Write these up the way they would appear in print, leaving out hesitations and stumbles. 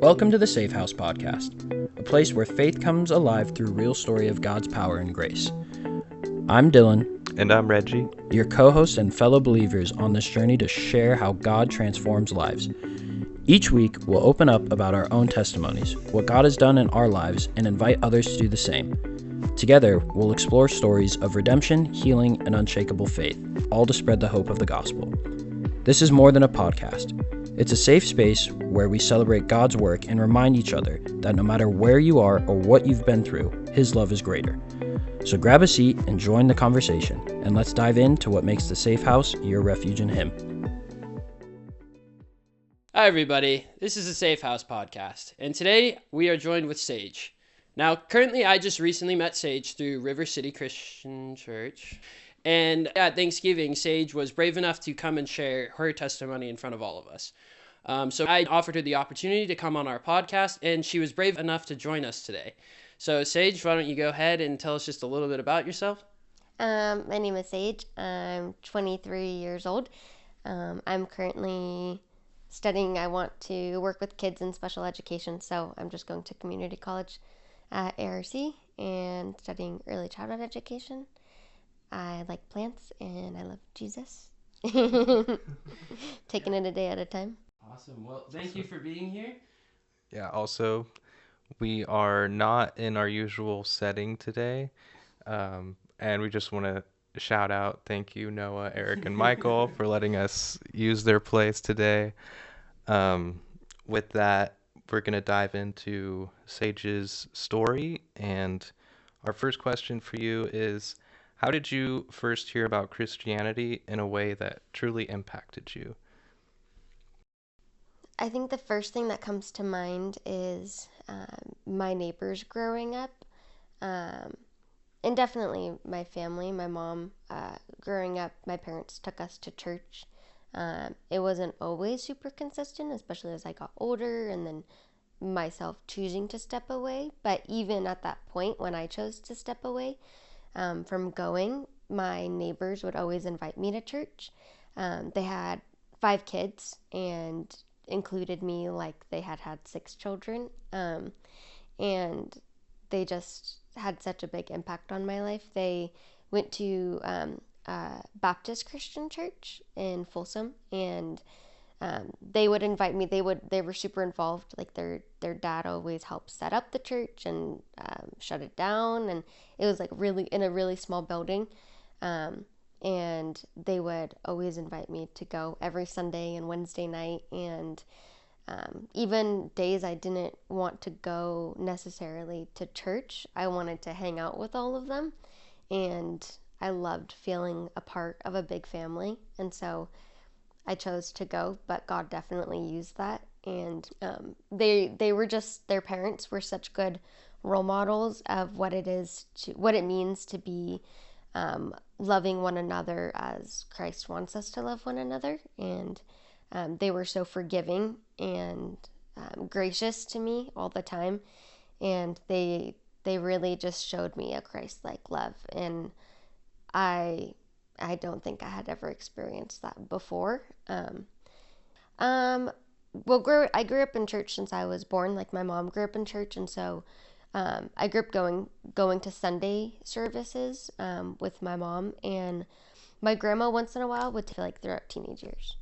Welcome to the Safe House Podcast, a place where faith comes alive through real story of God's power and grace. I'm Dylan. And I'm Reggie. Your co-hosts and fellow believers on this journey to share how God transforms lives. Each week, we'll open up about our own testimonies, what God has done in our lives, and invite others to do the same. Together, we'll explore stories of redemption, healing, and unshakable faith, all to spread the hope of the gospel. This is more than a podcast. It's a safe space where we celebrate God's work and remind each other that no matter where you are or what you've been through, His love is greater. So grab a seat and join the conversation, and let's dive into what makes the Safe House your refuge in Him. Hi everybody, this is the Safe House Podcast, and today we are joined with Saige. Now, currently I just recently met Saige through River City Christian Church, and at Thanksgiving, Saige was brave enough to come and share her testimony in front of all of us. So I offered her the opportunity to come on our podcast, and she was brave enough to join us today. So Saige, why don't you go ahead and tell us just a little bit about yourself? My name is Saige. I'm 23 years old. I'm currently studying. I want to work with kids in special education, so I'm just going to community college at ARC and studying early childhood education. I like plants and I love Jesus. Taking it a day at a time. Awesome. Well, thank you for being here. Yeah, also, we are not in our usual setting today, and we just want to shout out, thank you, Noah, Eric, and Michael, for letting us use their place today. With that, we're going to dive into Saige's story, and our first question for you is, how did you first hear about Christianity in a way that truly impacted you? I think the first thing that comes to mind is my neighbors growing up, and definitely my family. My mom, growing up, my parents took us to church. It wasn't always super consistent, especially as I got older, and then myself choosing to step away. But even at that point, when I chose to step away from going, my neighbors would always invite me to church. They had 5 kids and included me like they had 6 children, and they just had such a big impact on my life. They went to Baptist Christian Church in Folsom, and they would invite me. They were super involved. Like their dad always helped set up the church and shut it down, and it was like really in a really small building. And they would always invite me to go every Sunday and Wednesday night, and even days I didn't want to go necessarily to church, I wanted to hang out with all of them, and I loved feeling a part of a big family, and so I chose to go, but God definitely used that, and they were just, their parents were such good role models of what it means to be loving one another as Christ wants us to love one another. And they were so forgiving and gracious to me all the time. And they really just showed me a Christ-like love. And I don't think I had ever experienced that before. I grew up in church since I was born. Like my mom grew up in church, and so I grew up going to Sunday services with my mom, and my grandma once in a while would like throughout teenage years.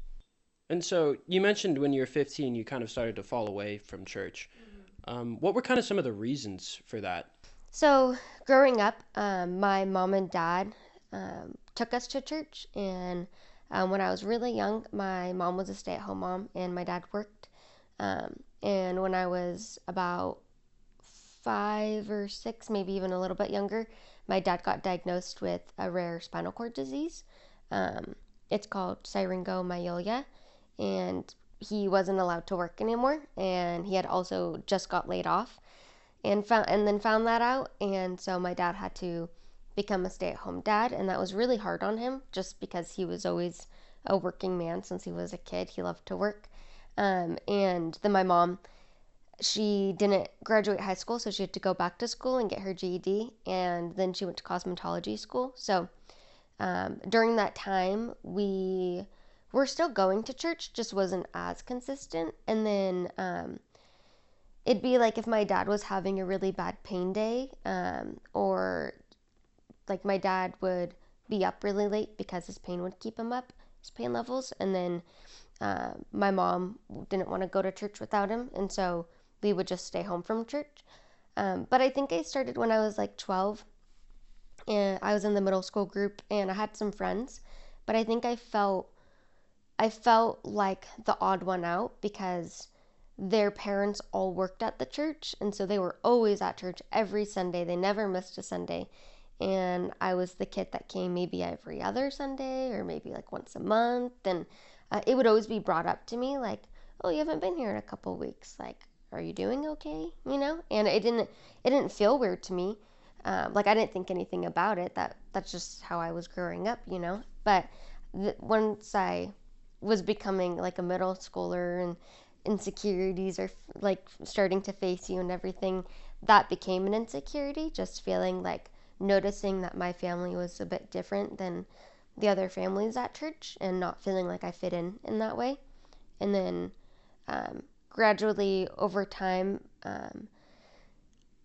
And so you mentioned when you were 15, you kind of started to fall away from church. What were kind of some of the reasons for that? So growing up, my mom and dad took us to church, and when I was really young, my mom was a stay-at-home mom, and my dad worked. And when I was about 5 or 6, maybe even a little bit younger, my dad got diagnosed with a rare spinal cord disease. It's called syringomyelia, and he wasn't allowed to work anymore, and he had also just got laid off and then found that out, and so my dad had to become a stay-at-home dad, and that was really hard on him just because he was always a working man since he was a kid. He loved to work. And then my mom, she didn't graduate high school, so she had to go back to school and get her GED, and then she went to cosmetology school. So during that time, we were still going to church, just wasn't as consistent. And then it'd be like if my dad was having a really bad pain day, or like my dad would be up really late because his pain would keep him up, his pain levels, and then my mom didn't want to go to church without him, and so we would just stay home from church. But I think I started when I was like 12, and I was in the middle school group, and I had some friends, but I think I felt like the odd one out because their parents all worked at the church, and so they were always at church every Sunday. They never missed a Sunday. And I was the kid that came maybe every other Sunday or maybe like once a month. And it would always be brought up to me like, "Oh, you haven't been here in a couple weeks. Like, are you doing okay?" And it didn't feel weird to me. Like I didn't think anything about it. That's just how I was growing up. But once I was becoming like a middle schooler and insecurities are like starting to face you and everything, that became an insecurity, just feeling like noticing that my family was a bit different than the other families at church and not feeling like I fit in that way. And then gradually over time,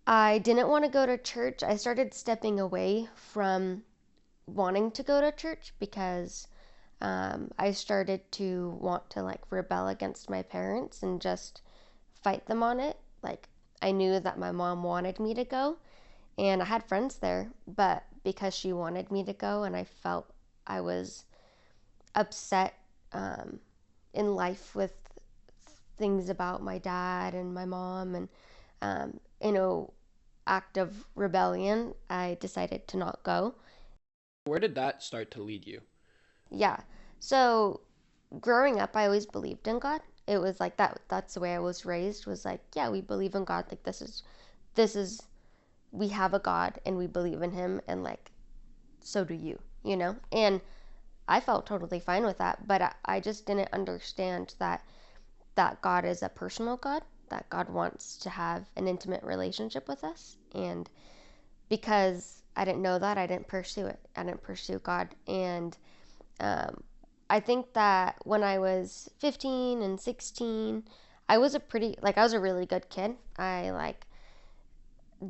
I didn't want to go to church. I started stepping away from wanting to go to church because I started to want to like rebel against my parents and just fight them on it. Like I knew that my mom wanted me to go, and I had friends there, but because she wanted me to go and I felt I was upset in life with things about my dad and my mom and, act of rebellion, I decided to not go. Where did that start to lead you? Yeah. So growing up, I always believed in God. It was like that's the way I was raised, was like, yeah, we believe in God. Like this is we have a God and we believe in him, and like so do you. And I felt totally fine with that, but I just didn't understand that God is a personal God, that God wants to have an intimate relationship with us. And because I didn't know that, I didn't pursue it. I didn't pursue God. And I think that when I was 15 and 16, I was a really good kid. I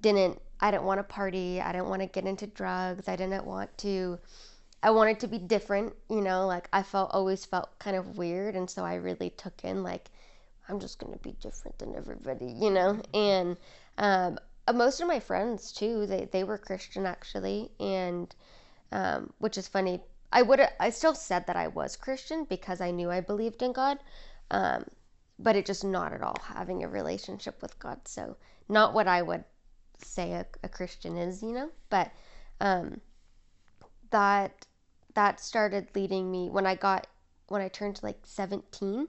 didn't want to party. I didn't want to get into drugs. I wanted to be different. Like always felt kind of weird. And so I really took in like, I'm just going to be different than everybody. And most of my friends too, they were Christian actually. And which is funny. I still said that I was Christian because I knew I believed in God. But it just not at all having a relationship with God. So not what I would say a Christian is. But that that started leading me when I turned like 17.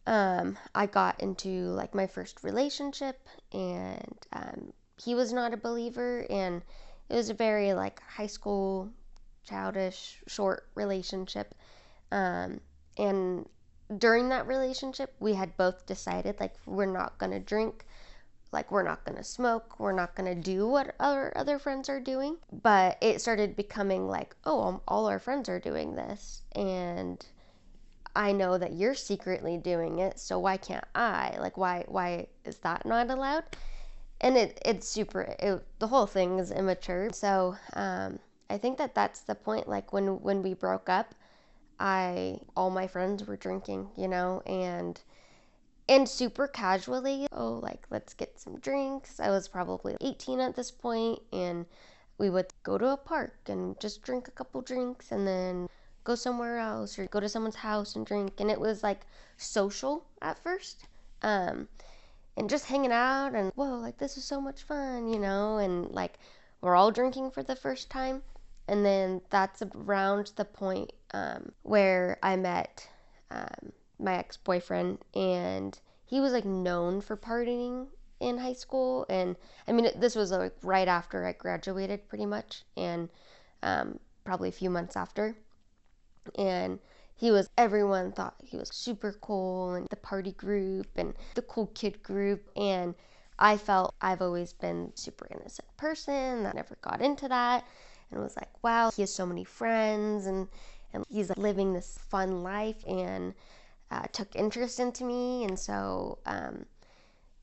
I got into like my first relationship, and he was not a believer, and it was a very like high school, childish, short relationship. And during that relationship, we had both decided like we're not gonna drink, like we're not gonna smoke, we're not gonna do what our other friends are doing. But it started becoming like, oh, all our friends are doing this, and I know that you're secretly doing it, so why can't I? Like, why is that not allowed? And the whole thing is immature. So I think that's the point. Like when we broke up, all my friends were drinking, and super casually. Oh, like let's get some drinks. I was probably 18 at this point, and we would go to a park and just drink a couple drinks, and then go somewhere else or go to someone's house and drink. And it was like social at first, and just hanging out, and whoa, like this is so much fun, and like we're all drinking for the first time. And then that's around the point where I met my ex-boyfriend, and he was like known for partying in high school. And I mean, this was like right after I graduated pretty much, and probably a few months after. And everyone thought he was super cool, and the party group and the cool kid group. And I felt I've always been a super innocent person that never got into that, and was like, wow, he has so many friends, and he's like living this fun life, and took interest into me. And so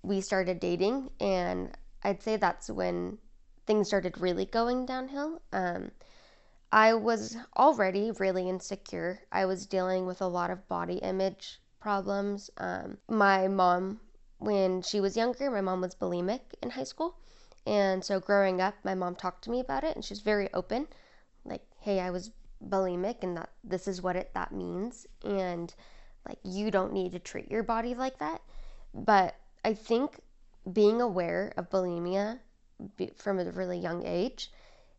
we started dating, and I'd say that's when things started really going downhill. I was already really insecure. I was dealing with a lot of body image problems. My mom, when she was younger, my mom was bulimic in high school. And so growing up, my mom talked to me about it, and she was very open. Like, hey, I was bulimic, and that this is what that means. And like, you don't need to treat your body like that. But I think being aware of bulimia from a really young age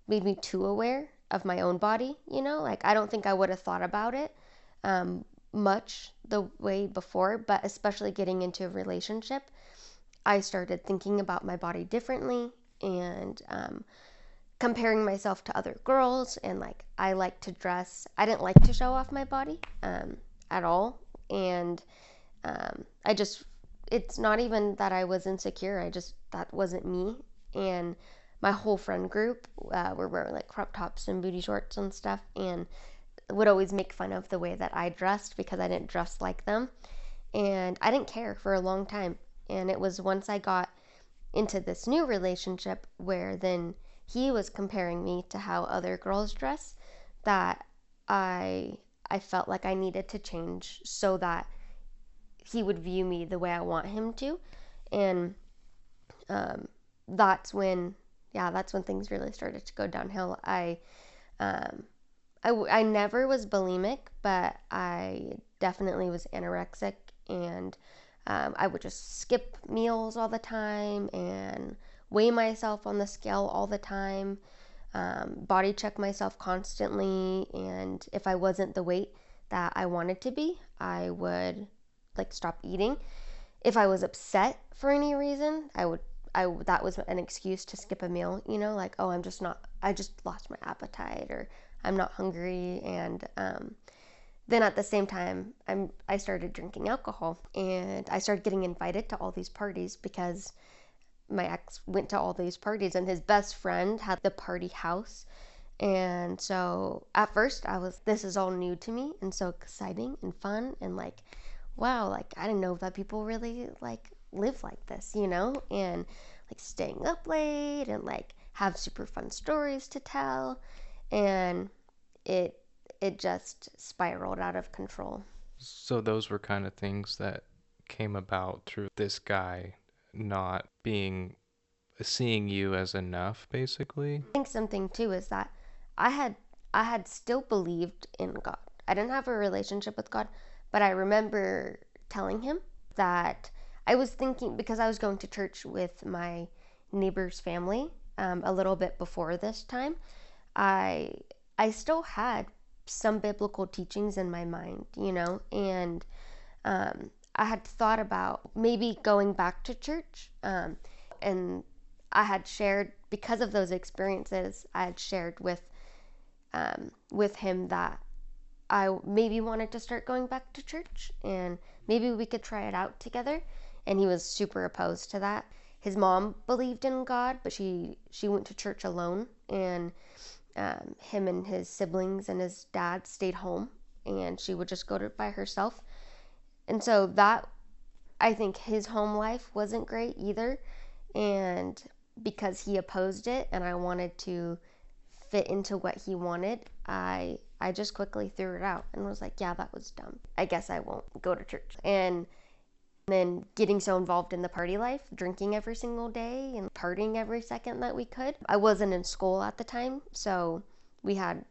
made me too aware of my own body, like I don't think I would have thought about it much the way before, but especially getting into a relationship, I started thinking about my body differently, and comparing myself to other girls. And like, I like to dress, I didn't like to show off my body at all. And I just, it's not even that I was insecure, that wasn't me. And my whole friend group were wearing like crop tops and booty shorts and stuff, and would always make fun of the way that I dressed because I didn't dress like them. And I didn't care for a long time. And it was once I got into this new relationship where then he was comparing me to how other girls dress, that I felt like I needed to change so that he would view me the way I want him to. And um, that's when things really started to go downhill. Um, I never was bulimic, but I definitely was anorexic, and I would just skip meals all the time and weigh myself on the scale all the time, body check myself constantly, and if I wasn't the weight that I wanted to be, I would like stop eating. If I was upset for any reason, that was an excuse to skip a meal, like, oh, I just lost my appetite, or I'm not hungry. And then at the same time, I started drinking alcohol, and I started getting invited to all these parties because my ex went to all these parties, and his best friend had the party house. And so at first this is all new to me and so exciting and fun, and like, wow, like I didn't know that people really like live like this, and like staying up late and like have super fun stories to tell. And it just spiraled out of control. So those were kind of things that came about through this guy not seeing you as enough, basically. I think something too is that I had I had still believed in God. I didn't have a relationship with God, but I remember telling him that I was thinking, because I was going to church with my neighbor's family a little bit before this time, I I still had some biblical teachings in my mind, and I had thought about maybe going back to church, and I had shared, because of those experiences, I had shared with him that I maybe wanted to start going back to church, and maybe we could try it out together. And he was super opposed to that. His mom believed in God, but she went to church alone, and him and his siblings and his dad stayed home, and she would just go to by herself. And so that, I think his home life wasn't great either. And because he opposed it and I wanted to fit into what he wanted, I just quickly threw it out and was like, yeah, that was dumb. I guess I won't go to church. And then getting so involved in the party life, drinking every single day and partying every second that we could. I wasn't in school at the time, so we had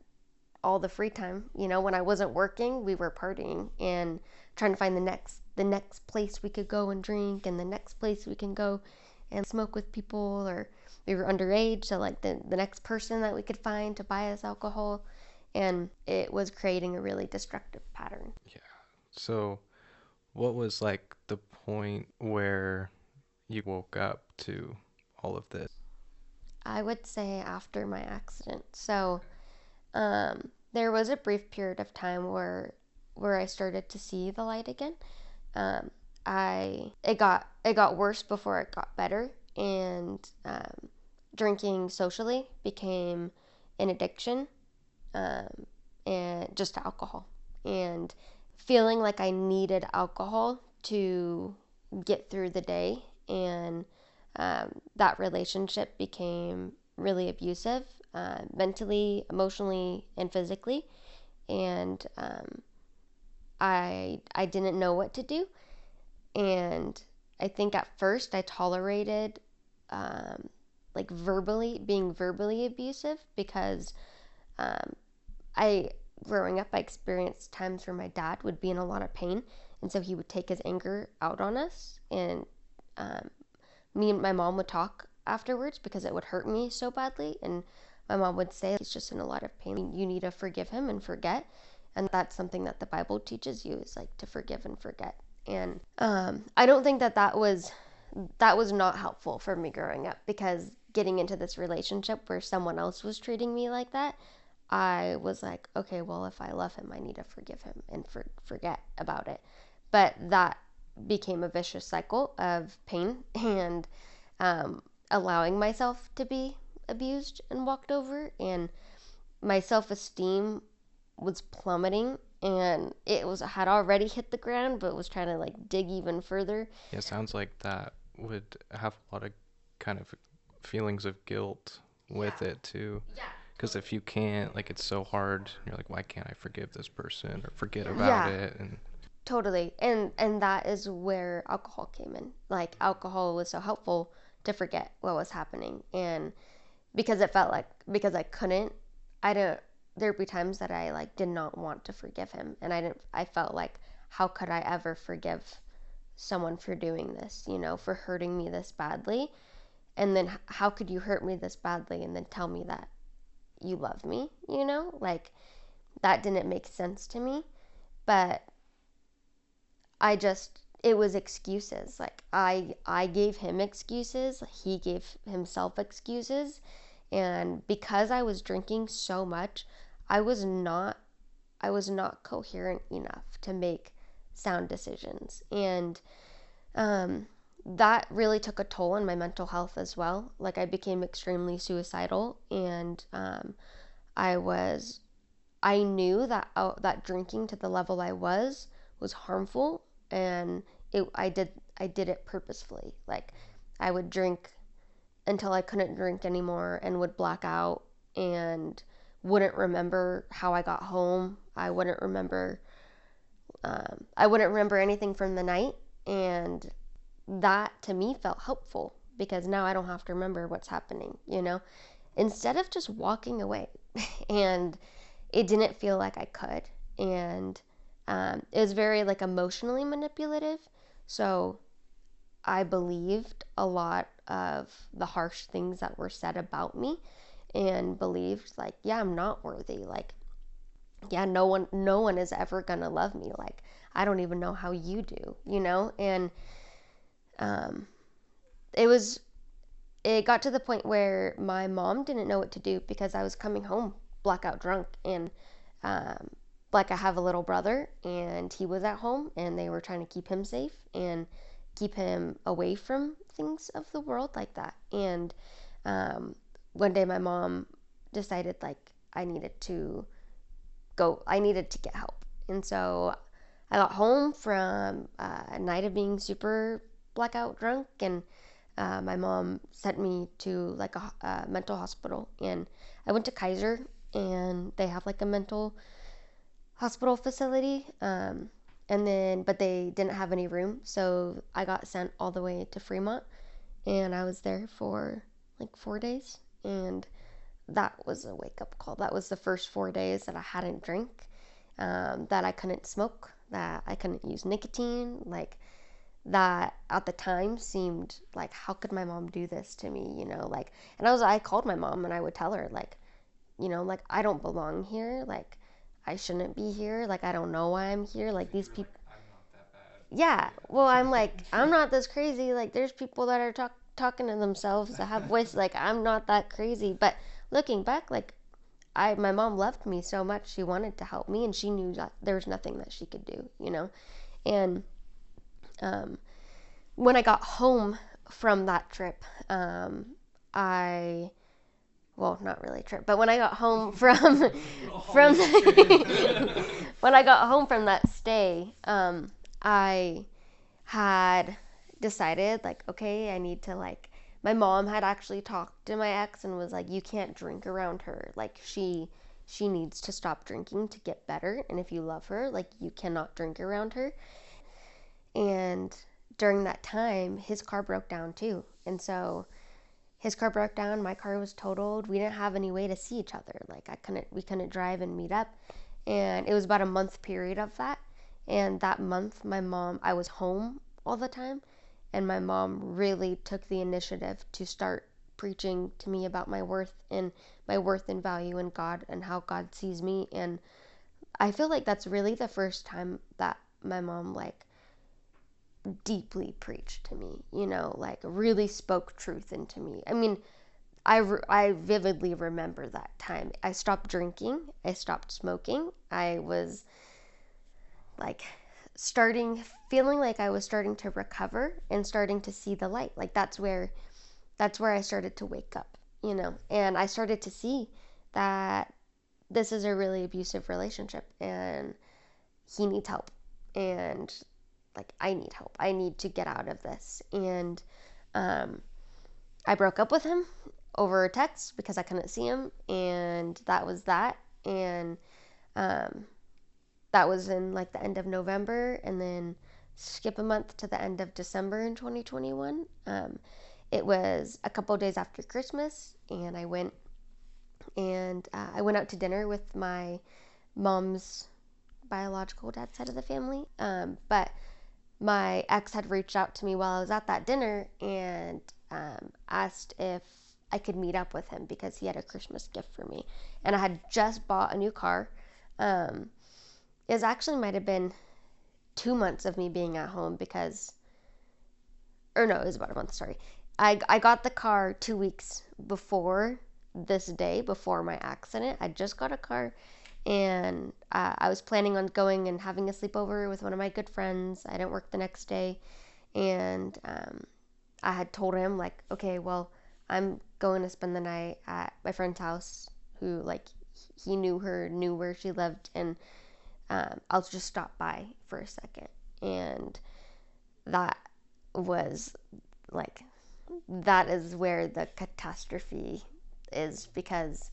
all the free time. When I wasn't working, we were partying and trying to find the next place we could go and drink, and the next place we can go and smoke with people. Or we were underage, so like the next person that we could find to buy us alcohol. And it was creating a really destructive pattern. Yeah. So what was like the point where you woke up to all of this? I would say after my accident. So there was a brief period of time where I started to see the light again. It got worse before it got better, and drinking socially became an addiction, and just alcohol, and feeling like I needed alcohol to get through the day and that relationship became really abusive, mentally, emotionally, and physically. And I didn't know what to do. And I think at first I tolerated like being verbally abusive, because I growing up I experienced times where my dad would be in a lot of pain, and so he would take his anger out on us, and me and my mom would talk afterwards because it would hurt me so badly, and my mom would say, he's just in a lot of pain, you need to forgive him and forget. And that's something that the Bible teaches you, is like to forgive and forget. And I don't think that was not helpful for me growing up, because getting into this relationship where someone else was treating me like that, I was like, okay, well, if I love him, I need to forgive him and forget about it. But that became a vicious cycle of pain and allowing myself to be abused and walked over, and my self-esteem was plummeting, and had already hit the ground, but was trying to like dig even further. Yeah, sounds like that would have a lot of kind of feelings of guilt with it too. Yeah. Because if you can't, like, it's so hard. You're like, why can't I forgive this person or forget about it? And totally. And that is where alcohol came in. Like, alcohol was so helpful to forget what was happening. And because it felt like, because I couldn't, there'd be times that I like did not want to forgive him. And I felt like, how could I ever forgive someone for doing this, for hurting me this badly? And then how could you hurt me this badly and then tell me that you love me, like, that didn't make sense to me. But it was excuses. Like, I gave him excuses, he gave himself excuses, and because I was drinking so much, I was not coherent enough to make sound decisions. And that really took a toll on my mental health as well. Like, I became extremely suicidal, and I knew that that drinking to the level I was harmful, and I did it purposefully. Like, I would drink until I couldn't drink anymore and would black out and wouldn't remember how I got home. I wouldn't remember anything from the night, and that to me felt helpful, because now I don't have to remember what's happening, instead of just walking away. And it didn't feel like I could. And it was very like emotionally manipulative. So I believed a lot of the harsh things that were said about me, and believed like, yeah, I'm not worthy. Like, yeah, no one is ever gonna love me. Like, I don't even know how you do, And it got to the point where my mom didn't know what to do, because I was coming home blackout drunk, and like, I have a little brother, and he was at home, and they were trying to keep him safe and keep him away from things of the world like that. And one day my mom decided like I needed to get help. And so I got home from a night of being super blackout drunk, and my mom sent me to like a mental hospital, and I went to Kaiser, and they have like a mental hospital facility, but they didn't have any room, so I got sent all the way to Fremont, and I was there for like 4 days, and that was a wake-up call. That was the first 4 days that I hadn't drank, that I couldn't smoke, that I couldn't use nicotine. Like, that at the time seemed like, how could my mom do this to me, like, and I called my mom, and I would tell her like, like, I don't belong here, like, I shouldn't be here, like, I don't know why I'm here, like, these people, like, I'm not that bad. Yeah, well, I'm like, I'm not this crazy, like, there's people that are talking to themselves, that have voices, like, I'm not that crazy. But looking back, like, my mom loved me so much, she wanted to help me, and she knew that there was nothing that she could do, and when I got home from that trip, well, not really trip, but when I got home from when I got home from that stay, I had decided like, okay, I need to like, my mom had actually talked to my ex and was like, you can't drink around her. Like she needs to stop drinking to get better. And if you love her, like you cannot drink around her. And during that time, his car broke down too. And so his car broke down, my car was totaled. We didn't have any way to see each other. Like we couldn't drive and meet up. And it was about a month period of that. And that month, I was home all the time. And my mom really took the initiative to start preaching to me about my worth and value in God and how God sees me. And I feel like that's really the first time that my mom like deeply preached to me, like really spoke truth into me. I mean, I vividly remember that time. I stopped drinking, I stopped smoking. I was like feeling like I was starting to recover and starting to see the light. Like that's where I started to wake up, and I started to see that this is a really abusive relationship and he needs help. And like, I need help. I need to get out of this. And I broke up with him over text because I couldn't see him. And that was that. And um, that was in like the end of November. And then skip a month to the end of December in 2021. It was a couple days after Christmas. And I went out to dinner with my mom's biological dad side of the family. But my ex had reached out to me while I was at that dinner and asked if I could meet up with him because he had a Christmas gift for me. And I had just bought a new car. It actually might have been 2 months of me being at home or no, it was about a month, sorry. I got the car 2 weeks before this day, before my accident. I just got a car. And I was planning on going and having a sleepover with one of my good friends. I didn't work the next day. And I had told him, like, okay, well, I'm going to spend the night at my friend's house, who, like, he knew her, knew where she lived. And I'll just stop by for a second. And that was, like, that is where the catastrophe is, because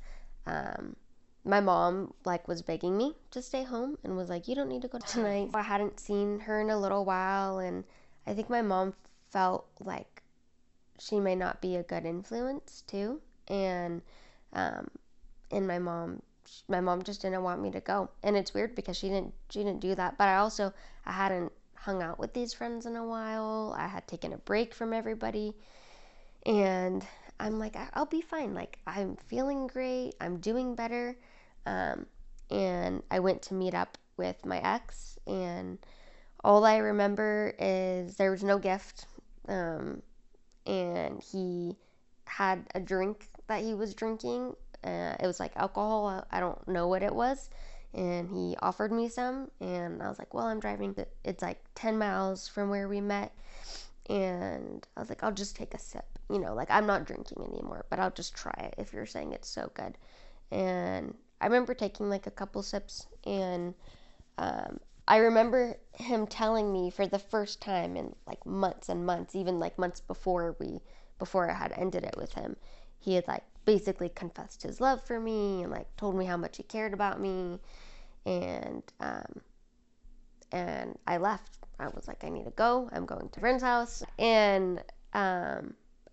my mom like was begging me to stay home and was like, you don't need to go tonight. I hadn't seen her in a little while, and I think my mom felt like she may not be a good influence too. And and my mom just didn't want me to go. And it's weird because she didn't do that, but I hadn't hung out with these friends in a while. I had taken a break from everybody. And I'm like, I'll be fine. Like, I'm feeling great. I'm doing better. And I went to meet up with my ex, and all I remember is there was no gift. And he had a drink that he was drinking. It was like alcohol. I don't know what it was. And he offered me some. And I was like, well, I'm driving. It's like 10 miles from where we met. And I was like, I'll just take a sip. Like, I'm not drinking anymore, but I'll just try it if you're saying it's so good. And I remember taking like a couple sips, and I remember him telling me for the first time in like months and months, even like months before I had ended it with him, he had like basically confessed his love for me and like told me how much he cared about me. And I left. I was like, I need to go. I'm going to a friend's house. And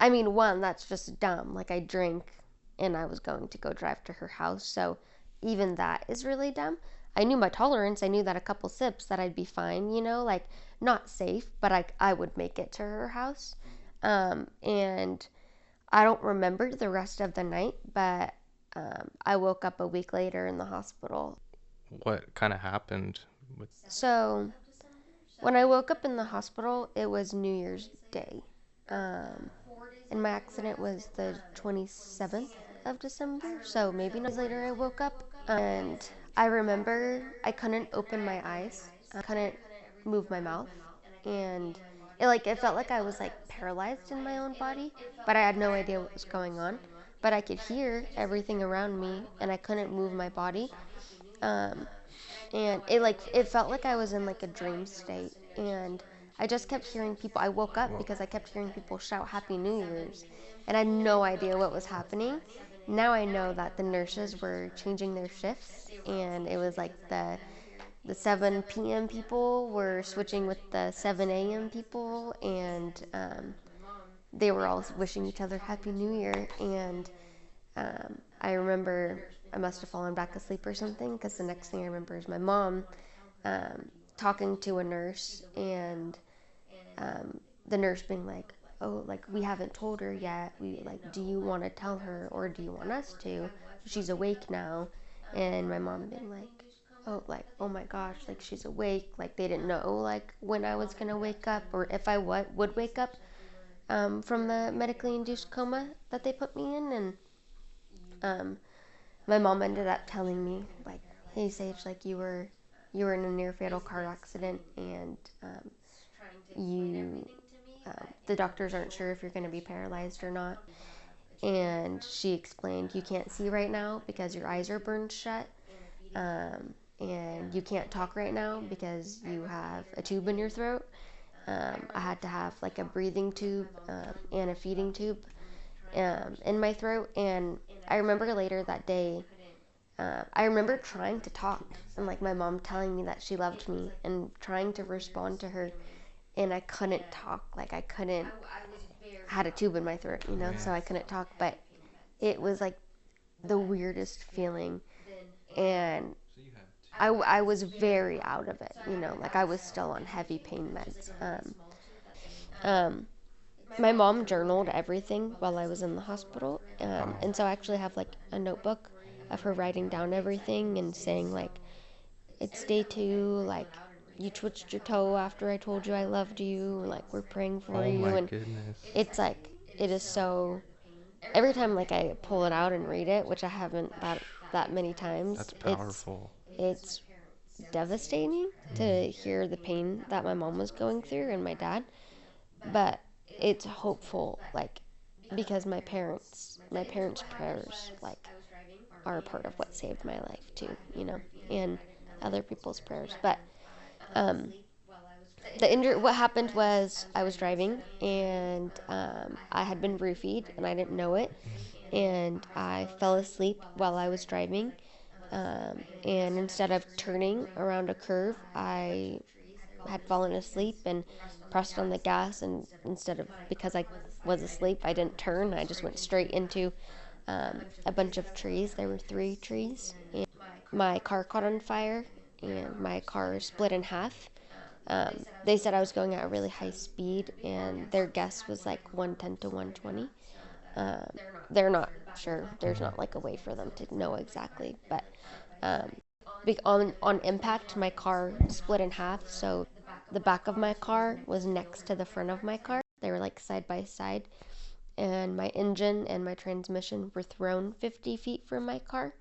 I mean, one, that's just dumb. Like, I drank and I was going to go drive to her house. So even that is really dumb. I knew my tolerance. I knew that a couple sips that I'd be fine, like not safe, but I would make it to her house. And I don't remember the rest of the night, but I woke up a week later in the hospital. What kind of happened with? So when I woke up in the hospital, it was New Year's Day. And my accident was the 27th of December, so maybe not later I woke up. And I remember I couldn't open my eyes, I couldn't move my mouth, and it felt like I was like paralyzed in my own body, but I had no idea what was going on. But I could hear everything around me, and I couldn't move my body. And it felt like I was in like a dream state. And I just kept hearing people. I woke up because I kept hearing people shout Happy New Year's, and I had no idea what was happening. Now I know that the nurses were changing their shifts, and it was like the 7 p.m. people were switching with the 7 a.m. people, and they were all wishing each other Happy New Year. And I remember I must have fallen back asleep or something, because the next thing I remember is my mom talking to a nurse, and the nurse being like, oh, like, we haven't told her yet. We, like, do you want to tell her, or do you want us to? She's awake now. And my mom being like, oh my gosh, like, she's awake. Like, they didn't know, like, when I was going to wake up, or if I would wake up from the medically induced coma that they put me in. And my mom ended up telling me, like, hey, Saige, like, you were in a near fatal car accident, and you the doctors aren't sure if you're going to be paralyzed or not. And she explained, you can't see right now because your eyes are burned shut, and you can't talk right now because you have a tube in your throat. I had to have like a breathing tube and a feeding tube in my throat. And I remember later that day, I remember trying to talk, and like my mom telling me that she loved me and trying to respond to her, and I couldn't talk. Like, I couldn't, I had a tube in my throat, you know, so I couldn't talk. But it was like the weirdest feeling, and I was very out of it, you know, like I was still on heavy pain meds. My mom journaled everything while I was in the hospital, and so I actually have like a notebook of her writing down everything and saying, like, it's day 2, like, you twitched your toe after I told you I loved you, like, we're praying for you. my And goodness. it's like, it is so, every time like I pull it out and read it, which I haven't that many times, That's powerful. It's devastating to hear the pain that my mom was going through, and my dad, but it's hopeful, like, because my parents' prayers, like, are a part of what saved my life too, you know, and other people's prayers. But what happened was, I was driving, and I had been roofied and I didn't know it, and I fell asleep while I was driving, and instead of turning around a curve, I had fallen asleep and pressed on the gas, and because I was asleep, I didn't turn. I just went straight into a bunch of trees. There were 3 trees, and my car caught on fire, and my car split in half. They said I was going at a really high speed, and their guess was like 110 to 120. They're not sure. There's not like a way for them to know exactly, but on impact, my car split in half. So the back of my car was next to the front of my car. They were like side by side, and my engine and my transmission were thrown 50 feet from my car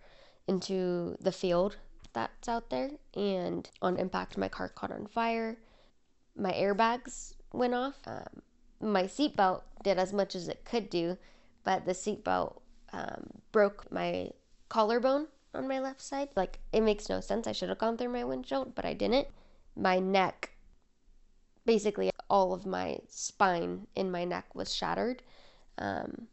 into the field that's out there. And on impact, my car caught on fire. My airbags went off. My seatbelt did as much as it could do, but the seatbelt broke my collarbone on my left side. Like, it makes no sense. I should have gone through my windshield, but I didn't. My neck, basically all of my spine in my neck was shattered. And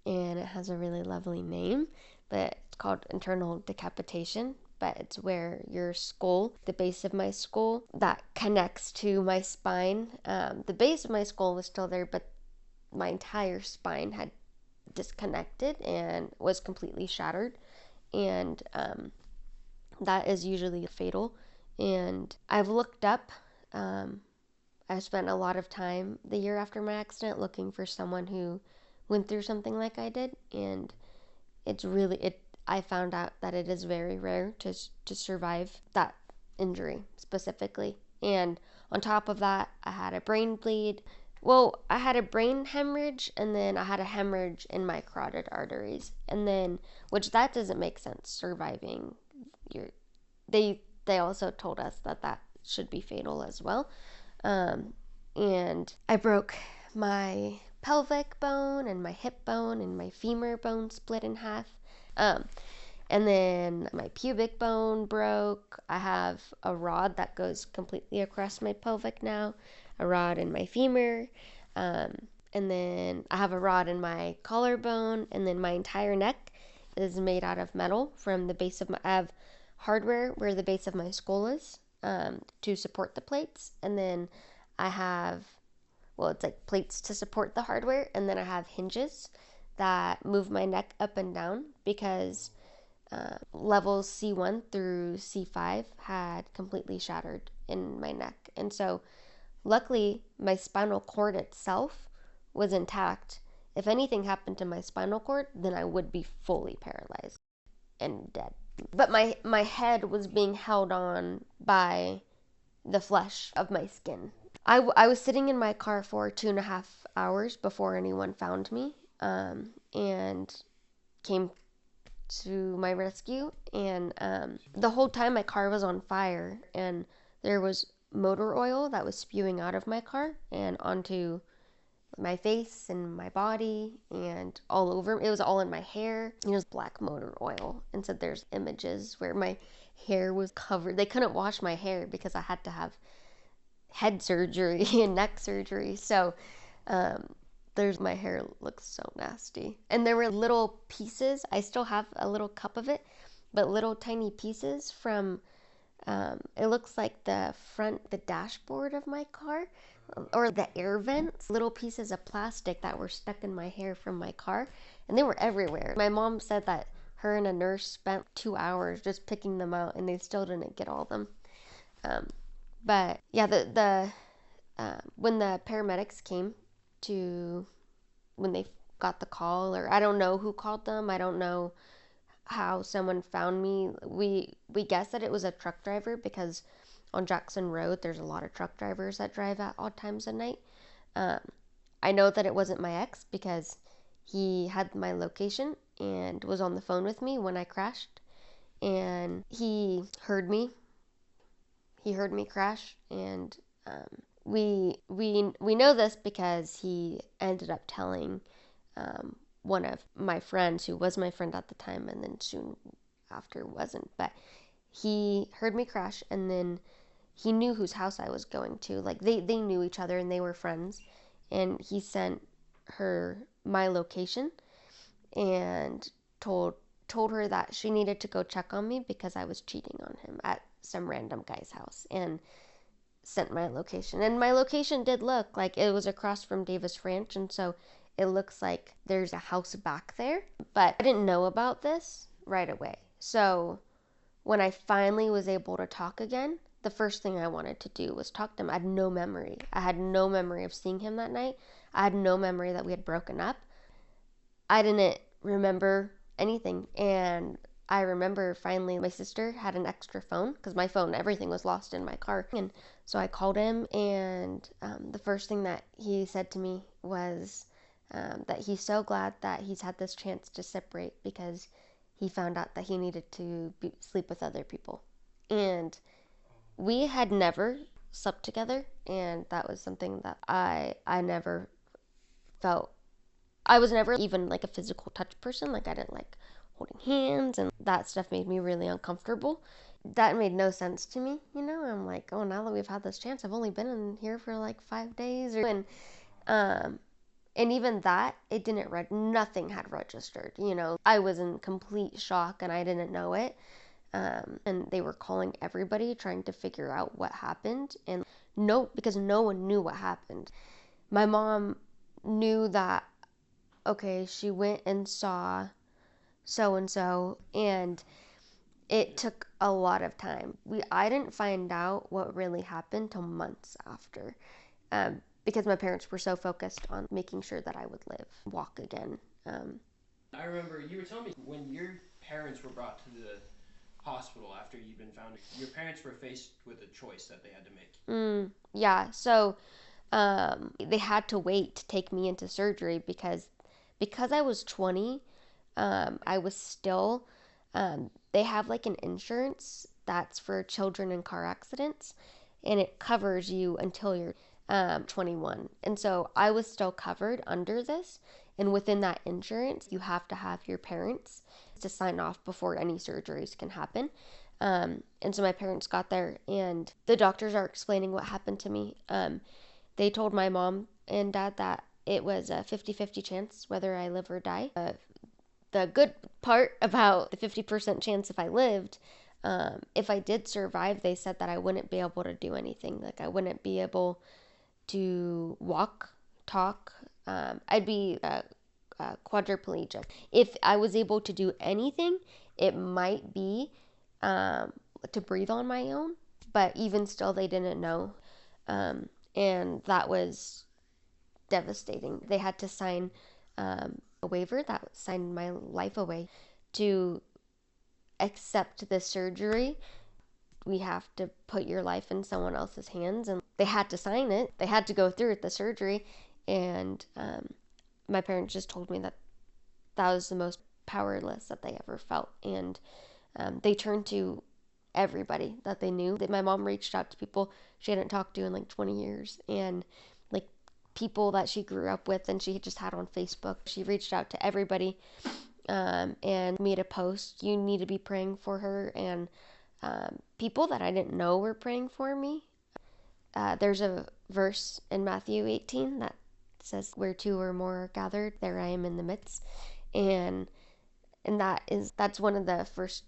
it has a really lovely name, but it's called internal decapitation. But it's where your skull, the base of my skull, that connects to my spine. The base of my skull was still there, but my entire spine had disconnected and was completely shattered. And that is usually fatal. And I've looked up, I spent a lot of time the year after my accident looking for someone who went through something like I did, and I found out that it is very rare to survive that injury specifically. And on top of that, I had a brain bleed. Well, I had a brain hemorrhage, and then I had a hemorrhage in my carotid arteries, and then, which that doesn't make sense, surviving they also told us that should be fatal as well. And I broke my pelvic bone and my hip bone, and my femur bone split in half. And then my pubic bone broke. I have a rod that goes completely across my pelvic now, a rod in my femur, and then I have a rod in my collarbone, and then my entire neck is made out of metal from the base of my, I have hardware where the base of my skull is, to support the plates, and then I have, well, it's like plates to support the hardware, and then I have hinges that move my neck up and down because levels C1 through C5 had completely shattered in my neck. And so luckily my spinal cord itself was intact. If anything happened to my spinal cord, then I would be fully paralyzed and dead. But my head was being held on by the flesh of my skin. I was sitting in my car for 2.5 hours before anyone found me, and came to my rescue. And the whole time my car was on fire, and there was motor oil that was spewing out of my car and onto my face and my body and all over. It was all in my hair. It was black motor oil. And so there's images where my hair was covered. They couldn't wash my hair because I had to have head surgery and neck surgery. So there's, my hair looks so nasty. And there were little pieces. I still have a little cup of it, but little tiny pieces from, it looks like the dashboard of my car, or the air vents, little pieces of plastic that were stuck in my hair from my car, and they were everywhere. My mom said that her and a nurse spent 2 hours just picking them out, and they still didn't get all of them. But yeah, when the paramedics came to, when they got the call, or I don't know who called them, I don't know how someone found me. We guessed that it was a truck driver because on Jackson Road there's a lot of truck drivers that drive at odd times of night. I know that it wasn't my ex because he had my location and was on the phone with me when I crashed, and he heard me crash. And we know this because he ended up telling one of my friends who was my friend at the time, and then soon after wasn't. But he heard me crash, and then he knew whose house I was going to. Like they knew each other and they were friends, and he sent her my location and told her that she needed to go check on me because I was cheating on him at some random guy's house, and sent my location. And my location did look like it was across from Davis Ranch, and so it looks like there's a house back there. But I didn't know about this right away. So when I finally was able to talk again, the first thing I wanted to do was talk to him. I had no memory. I had no memory of seeing him that night. I had no memory that we had broken up. I didn't remember anything. And I remember finally my sister had an extra phone because my phone, everything was lost in my car. And so I called him, and the first thing that he said to me was that he's so glad that he's had this chance to separate because he found out that he needed to sleep with other people. And we had never slept together, and that was something that I never felt. I was never even like a physical touch person. Like I didn't like holding hands, and that stuff made me really uncomfortable. That made no sense to me, you know. I'm like, oh, now that we've had this chance, I've only been in here for like 5 days, and even that, it didn't nothing had registered, you know. I was in complete shock and I didn't know it. And they were calling everybody trying to figure out what happened, and because no one knew what happened. My mom knew that, okay, she went and saw so and so, and it took a lot of time. I didn't find out what really happened till months after, because my parents were so focused on making sure that I would walk again. I remember you were telling me when your parents were brought to the hospital after you'd been found, your parents were faced with a choice that they had to make. Yeah, so they had to wait to take me into surgery because I was 20. I was still, they have like an insurance that's for children in car accidents, and it covers you until you're 21. And so I was still covered under this, and within that insurance, you have to have your parents to sign off before any surgeries can happen. And so my parents got there, and the doctors are explaining what happened to me. They told my mom and dad that it was a 50-50 chance whether I live or die. The good part about the 50% chance if I lived, if I did survive, they said that I wouldn't be able to do anything. Like, I wouldn't be able to walk, talk. I'd be quadriplegic. If I was able to do anything, it might be to breathe on my own, but even still, they didn't know. And that was devastating. They had to sign a waiver that signed my life away to accept the surgery. We have to put your life in someone else's hands, and they had to sign it. They had to go through with the surgery, and my parents just told me that that was the most powerless that they ever felt, and they turned to everybody that they knew. That my mom reached out to people she hadn't talked to in like 20 years, and like people that she grew up with and she just had on Facebook. She reached out to everybody and made a post. You need to be praying for her, and people that I didn't know were praying for me. There's a verse in Matthew 18 that says, "Where two or more are gathered, there I am in the midst," and that's one of the first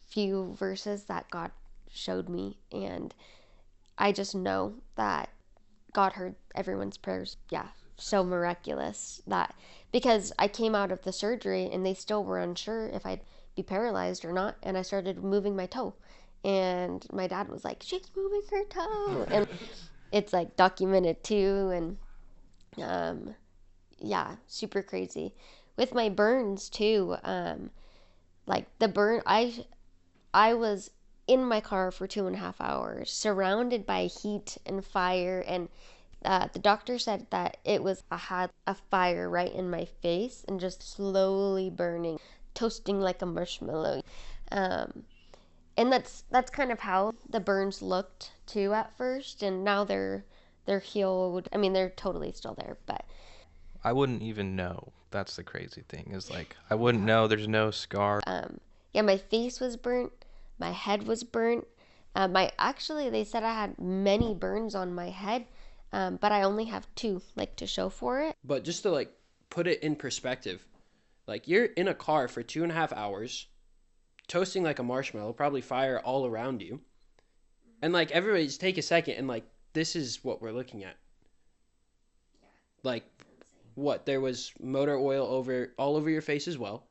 few verses that God showed me, and I just know that God heard everyone's prayers. Yeah, so miraculous that, because I came out of the surgery and they still were unsure if I'd be paralyzed or not, and I started moving my toe, and my dad was like, "She's moving her toe," and it's like documented too, and yeah, super crazy. With my burns too, like the burn, I was in my car for 2.5 hours, surrounded by heat and fire, and the doctor said that I had a fire right in my face and just slowly burning, toasting like a marshmallow. And that's kind of how the burns looked too at first, and now they're healed. I mean, they're totally still there, but I wouldn't even know. That's the crazy thing, is like I wouldn't know. There's no scar. yeah, my face was burnt, my head was burnt. They said I had many burns on my head, but I only have two, like, to show for it. But just to like put it in perspective, like you're in a car for 2.5 hours, toasting like a marshmallow, probably fire all around you, and like everybody's take a second and like this is what we're looking at. Like, what, there was motor oil all over your face as well.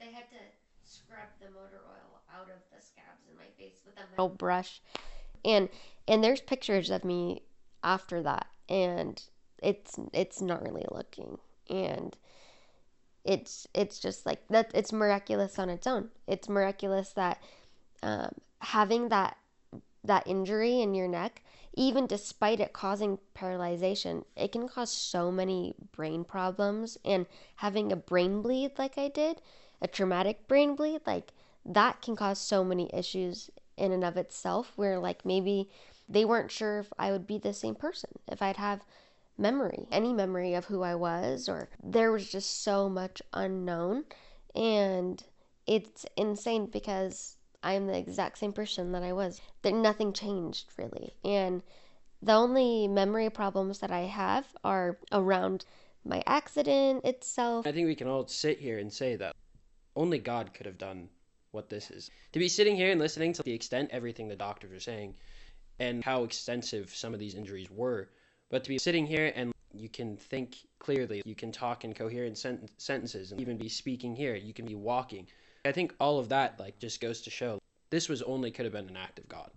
They had to scrub the motor oil out of the scabs in my face with a metal brush, and there's pictures of me after that, and it's gnarly looking, and it's just like that. It's miraculous on its own. It's miraculous that having that injury in your neck, even despite it causing paralyzation, it can cause so many brain problems. And having a brain bleed like I did, a traumatic brain bleed, like that can cause so many issues in and of itself, where like maybe they weren't sure if I would be the same person, if I'd have any memory of who I was, or there was just so much unknown. And it's insane because I'm the exact same person that I was. That nothing changed really. And the only memory problems that I have are around my accident itself. I think we can all sit here and say that only God could have done what this is. To be sitting here and listening to the extent everything the doctors are saying and how extensive some of these injuries were, but to be sitting here and you can think clearly, you can talk in coherent sentences, and even be speaking here, you can be walking. I think all of that like just goes to show this could have been an act of God.